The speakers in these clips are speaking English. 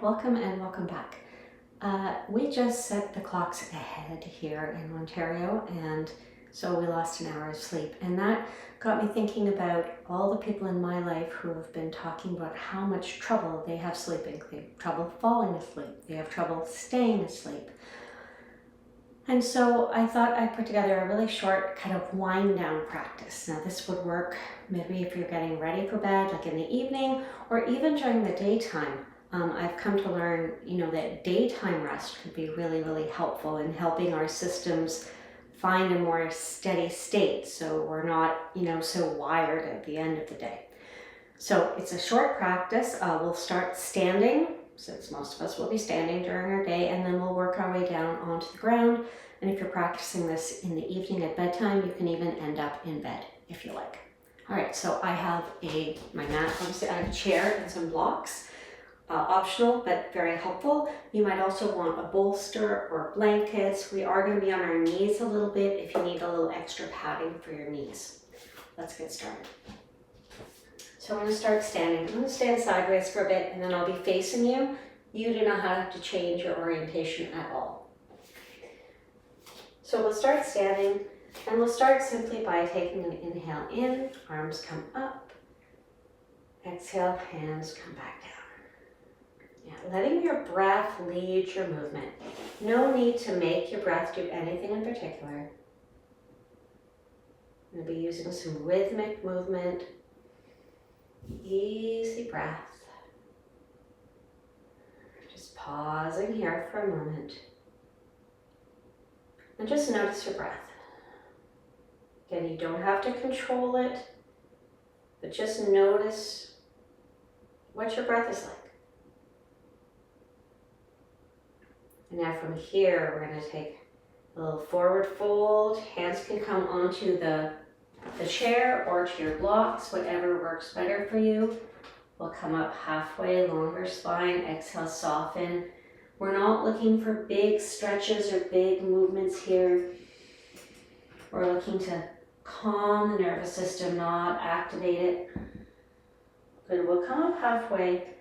welcome and welcome back. We just set the clocks ahead here in Ontario, and so we lost an hour of sleep. And that got me thinking about all the people in my life who have been talking about how much trouble they have sleeping. They have trouble falling asleep. They have trouble staying asleep. And so I thought I'd put together a really short kind of wind down practice. Now this would work maybe if you're getting ready for bed, like in the evening, or even during the daytime. I've come to learn, that daytime rest could be really, really helpful in helping our systems find a more steady state, so we're not, so wired at the end of the day. So it's a short practice. We'll start standing, since most of us will be standing during our day, and then we'll work our way down onto the ground. And if you're practicing this in the evening at bedtime, you can even end up in bed if you like. All right, so I have my mat, obviously I have a chair and some blocks. Optional, but very helpful. You might also want a bolster or blankets. We are going to be on our knees a little bit if you need a little extra padding for your knees. Let's get started. So I'm going to start standing. I'm going to stand sideways for a bit and then I'll be facing you. You do not have to change your orientation at all. So we'll start standing, and we'll start simply by taking an inhale in, arms come up, exhale, hands come back down. Yeah, letting your breath lead your movement. No need to make your breath do anything in particular. I'm going to be using some rhythmic movement. Easy breath. Just pausing here for a moment. And just notice your breath. Again, you don't have to control it, but just notice what your breath is like. And now from here, we're going to take a little forward fold. Hands can come onto the chair or to your blocks, whatever works better for you. We'll come up halfway, longer spine, exhale, soften. We're not looking for big stretches or big movements here. We're looking to calm the nervous system, not activate it. Good, we'll come up halfway.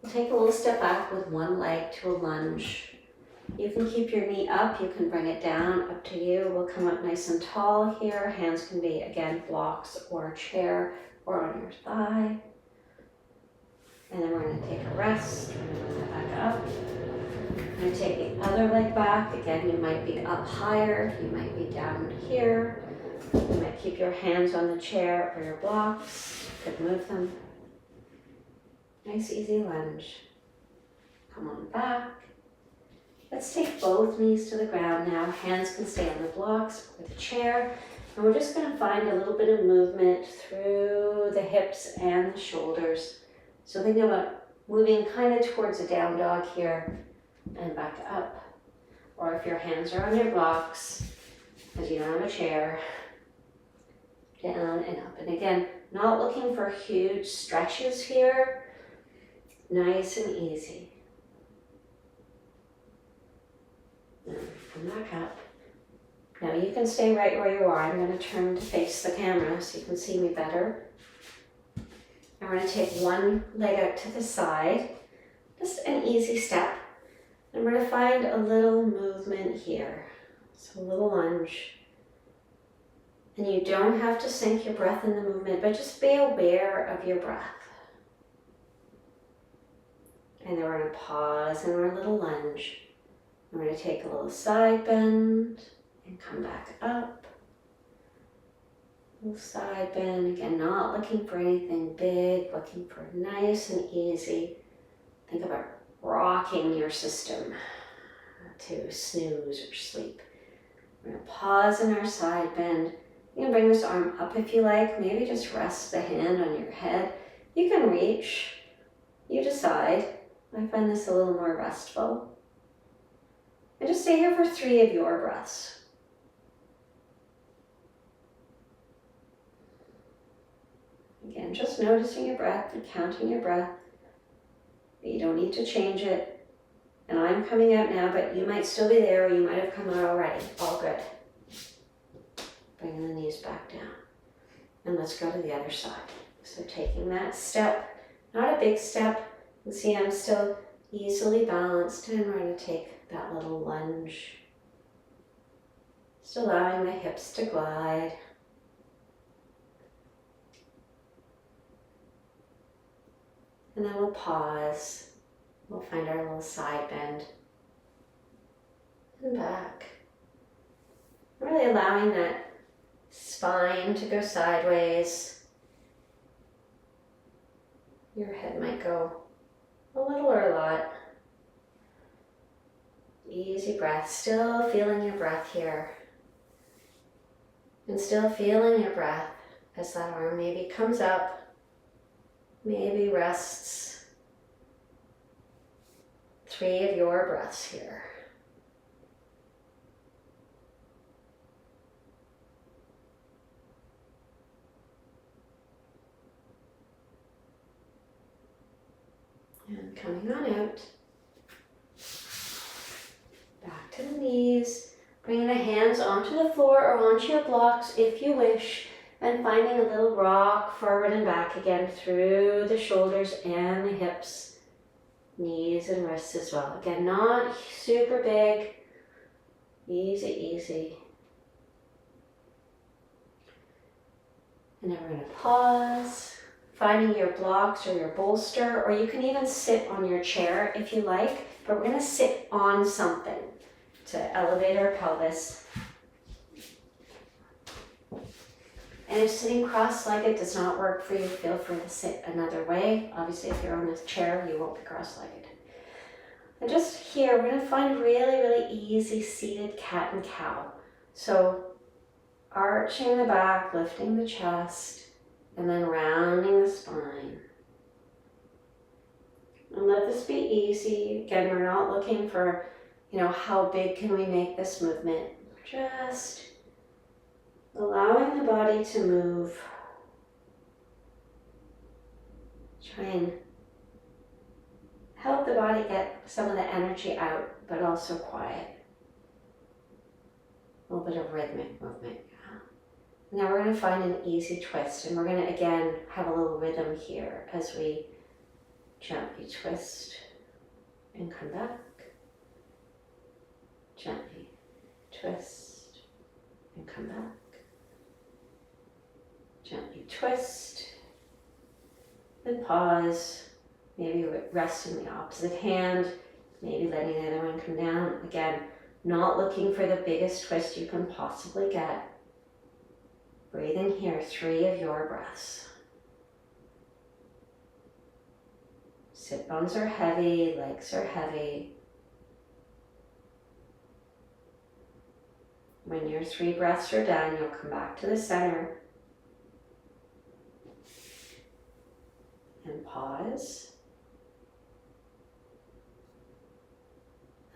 We'll take a little step back with one leg to a lunge. You can keep your knee up, you can bring it down, up to you. We'll come up nice and tall here. Hands can be, again, blocks or a chair or on your thigh. And then we're going to take a rest. We're going to bring that back up. We're going to take the other leg back. Again, you might be up higher, you might be down here. You might keep your hands on the chair or your blocks. You could move them. Nice, easy lunge. Come on back. Let's take both knees to the ground now. Hands can stay on the blocks or the chair. And we're just going to find a little bit of movement through the hips and the shoulders. So think about moving kind of towards a down dog here and back up. Or if your hands are on your blocks, because you don't have a chair, down and up. And again, not looking for huge stretches here. Nice and easy. Come back up. Now you can stay right where you are. I'm going to turn to face the camera so you can see me better. I'm going to take one leg out to the side, just an easy step. And we're going to find a little movement here. So a little lunge. And you don't have to sink your breath in the movement, but just be aware of your breath. And then we're going to pause in our little lunge. We're going to take a little side bend and come back up. Little side bend, again, not looking for anything big, looking for nice and easy. Think about rocking your system to snooze or sleep. We're going to pause in our side bend. You can bring this arm up if you like. Maybe just rest the hand on your head. You can reach. You decide. I find this a little more restful. And just stay here for 3 of your breaths. Again, just noticing your breath and counting your breath. You don't need to change it. And I'm coming out now, but you might still be there, or you might have come out already. All good. Bringing the knees back down. And let's go to the other side. So taking that step, not a big step. You can see I'm still easily balanced, and we're going to take that little lunge. Just allowing the hips to glide. And then we'll pause. We'll find our little side bend. And back. Really allowing that spine to go sideways. Your head might go a little or a lot. Easy breath. Still feeling your breath here. And still feeling your breath as that arm maybe comes up, maybe rests. 3 of your breaths here. And coming on out. Back to the knees. Bringing the hands onto the floor or onto your blocks if you wish. And finding a little rock forward and back again through the shoulders and the hips. Knees and wrists as well. Again, not super big. Easy, easy. And then we're going to pause. Finding your blocks or your bolster, or you can even sit on your chair if you like, but we're going to sit on something to elevate our pelvis. And if sitting cross-legged does not work for you, feel free to sit another way. Obviously, if you're on this chair, you won't be cross-legged. And just here, we're going to find really, really easy seated cat and cow. So arching the back, lifting the chest, and then rounding the spine. And let this be easy. Again, we're not looking for, how big can we make this movement. Just allowing the body to move. Try and help the body get some of the energy out, but also quiet. A little bit of rhythmic movement. Now we're going to find an easy twist, and we're going to again have a little rhythm here as we gently twist and come back. Gently twist and come back. Gently twist and pause. Maybe resting the opposite hand, maybe letting the other one come down. Again, not looking for the biggest twist you can possibly get. Breathe in here, 3 of your breaths. Sit bones are heavy, legs are heavy. When your 3 breaths are done, you'll come back to the center. And pause.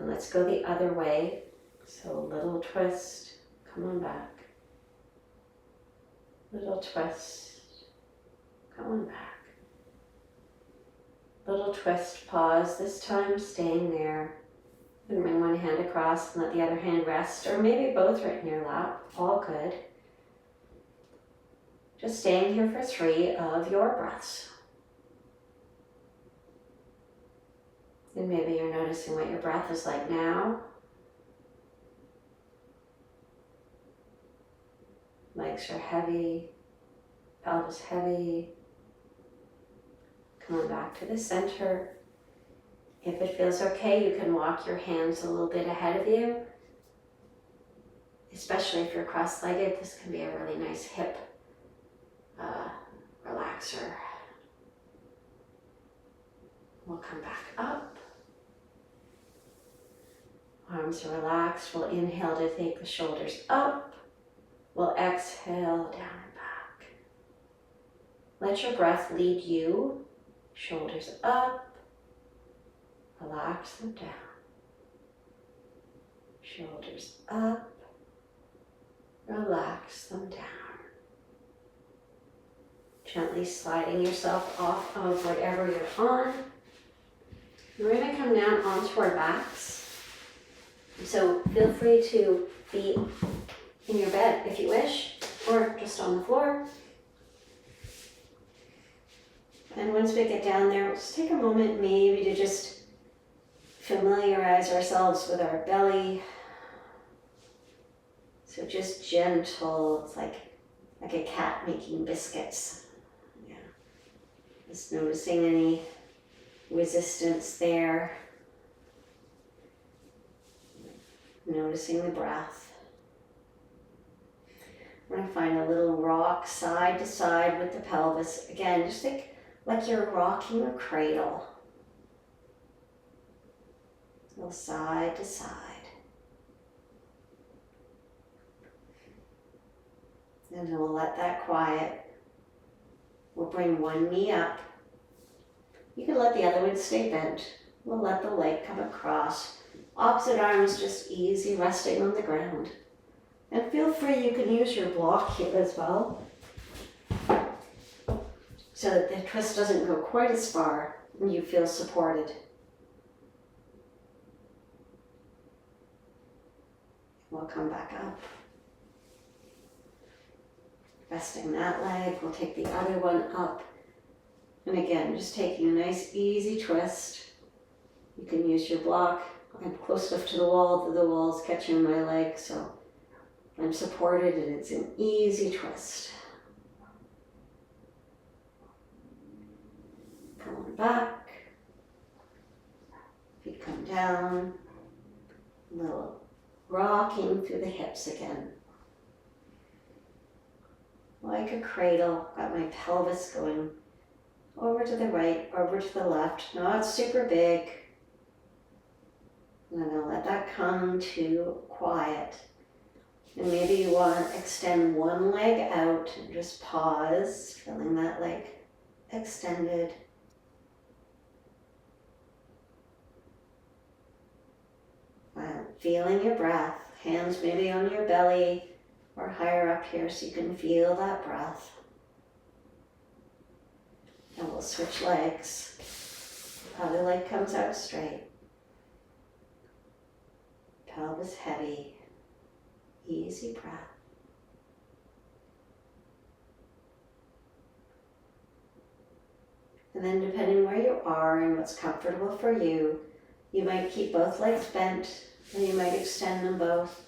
And let's go the other way. So a little twist, come on back. Little twist, come on back. Little twist, pause, this time staying there. And bring one hand across and let the other hand rest, or maybe both right in your lap, all good. Just staying here for 3 of your breaths. And maybe you're noticing what your breath is like now. Legs are heavy, pelvis heavy. Come on back to the center. If it feels okay, you can walk your hands a little bit ahead of you. Especially if you're cross-legged, this can be a really nice hip relaxer. We'll come back up. Arms are relaxed. We'll inhale to take the shoulders up. We'll exhale down and back. Let your breath lead you. Shoulders up. Relax them down. Shoulders up. Relax them down. Gently sliding yourself off of whatever you're on. We're going to come down onto our backs. So feel free to be in your bed if you wish, or just on the floor. And once we get down there, we'll just take a moment maybe to just familiarize ourselves with our belly. So just gentle, it's like a cat making biscuits. Yeah. Just noticing any resistance there. Noticing the breath. We're going to find a little rock side to side with the pelvis. Again, just like you're rocking a cradle. A little side to side. And then we'll let that quiet. We'll bring one knee up. You can let the other one stay bent. We'll let the leg come across. Opposite arm is just easy, resting on the ground. And feel free, you can use your block here as well, so that the twist doesn't go quite as far and you feel supported. We'll come back up. Resting that leg, we'll take the other one up. And again, just taking a nice easy twist. You can use your block. I'm close enough to the wall that the wall's catching my leg, so I'm supported and it's an easy twist. Come on back. Feet come down. A little rocking through the hips again. Like a cradle, got my pelvis going over to the right, over to the left. Not super big. And I'm going to let that come to quiet. And maybe you want to extend one leg out and just pause, feeling that leg extended. Feeling your breath, hands maybe on your belly or higher up here so you can feel that breath. And we'll switch legs. Other leg comes out straight. Pelvis heavy. Easy breath. And then depending where you are and what's comfortable for you, you might keep both legs bent and you might extend them both.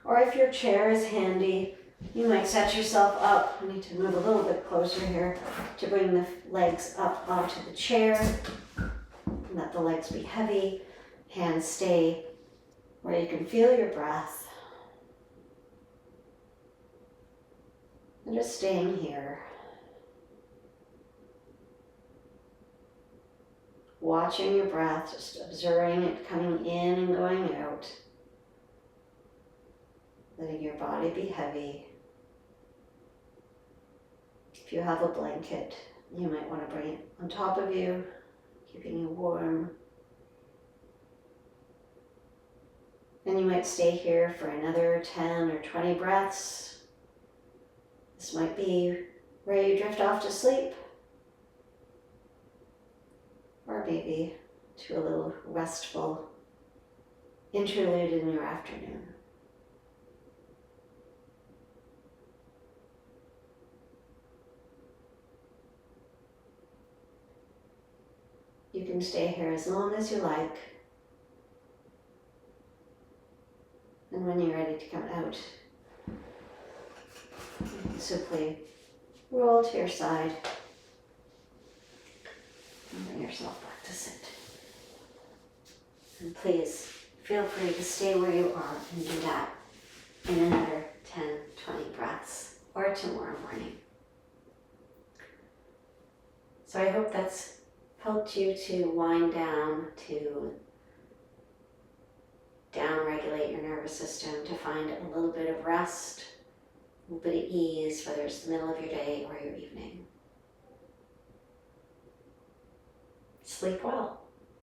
Or if your chair is handy, you might set yourself up. I need to move a little bit closer here to bring the legs up onto the chair. Let the legs be heavy. Hands stay where you can feel your breath. And just staying here. Watching your breath, just observing it coming in and going out. Letting your body be heavy. If you have a blanket, you might want to bring it on top of you, keeping you warm. And you might stay here for another 10 or 20 breaths. This might be where you drift off to sleep. Or maybe to a little restful interlude in your afternoon. You can stay here as long as you like. And when you're ready to come out, you can simply roll to your side and bring yourself back to sit. And please feel free to stay where you are and do that in another 10, 20 breaths or tomorrow morning. So I hope that's helped you to wind down, to down-regulate your nervous system, to find a little bit of rest, a little bit of ease, whether it's the middle of your day or your evening. Sleep well.